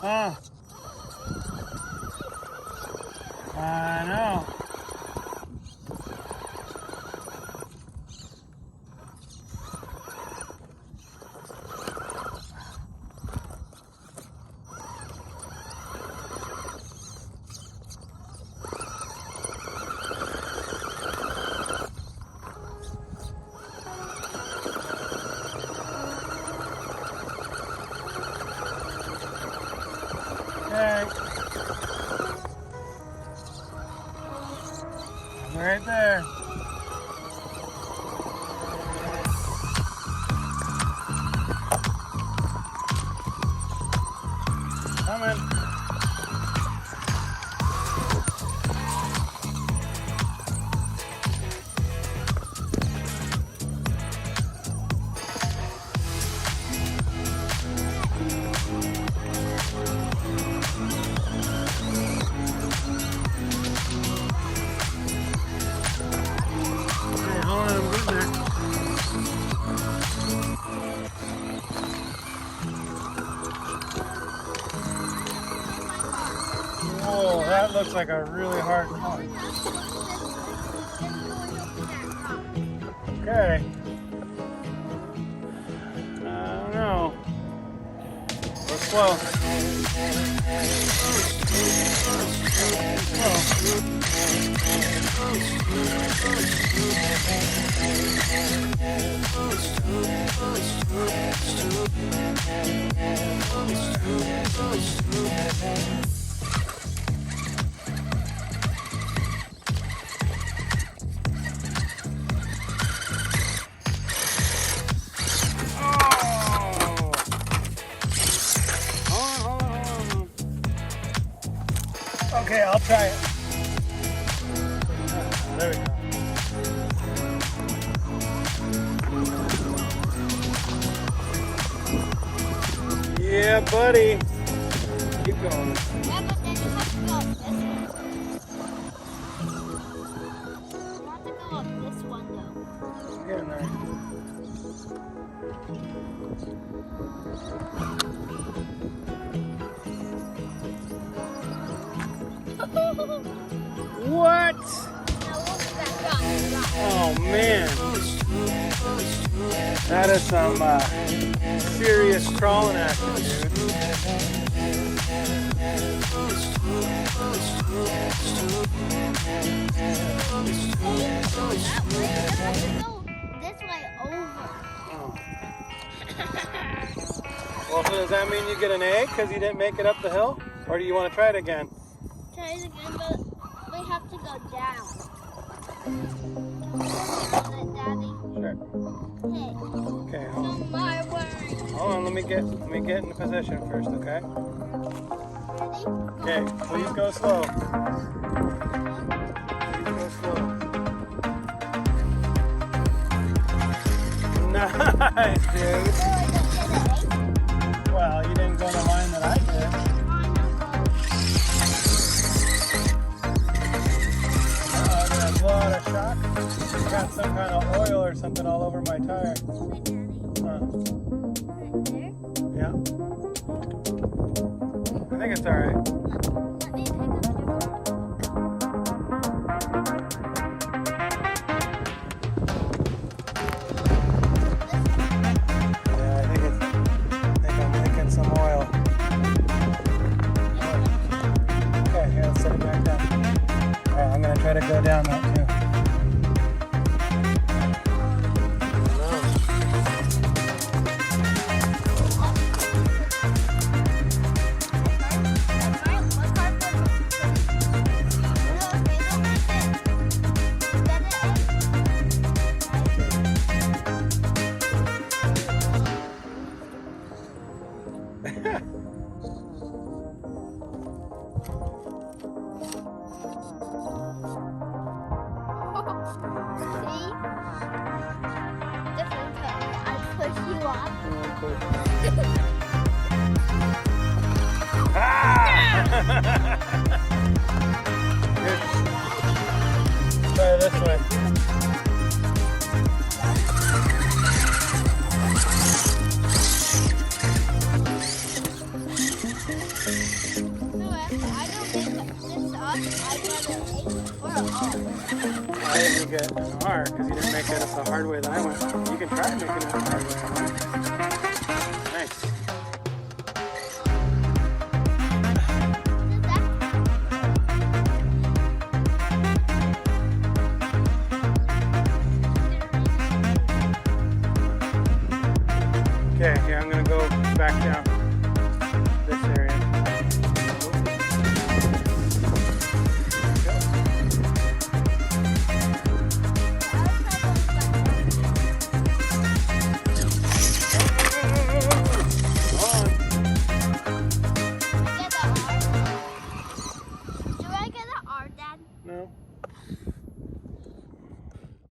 Huh. I know. Okay. Right there. Coming. Whoa, that looks like a really hard one. Okay. I don't know. Go slow. Okay, I'll try it. There we go. Yeah, buddy. Keep going. Yeah, but then you have to go up this one. You have to go up this one, though. Get in there. What? Oh man, that is some serious crawling action, dude. This way over. Well, so does that mean you get an A because you didn't make it up the hill? Or do you want to try it again? Try it again, but we have to go down. Daddy. Sure. Hey. Okay, So my way. hold on, let me get in position first, okay? Ready? Okay, please go slow. Please go slow. Nice, dude. Well, you didn't go in the line that I did. Did I blow out a shock? Got some kind of oil or something all over my tire. Yeah. I think it's alright. Yeah, I think I'm leaking some oil. Okay, here, let's set it back down. Alright, I'm gonna try to go down that too. Try it this way. I didn't make it an R because you didn't make it the hard way that I went. You can try making it the hard way.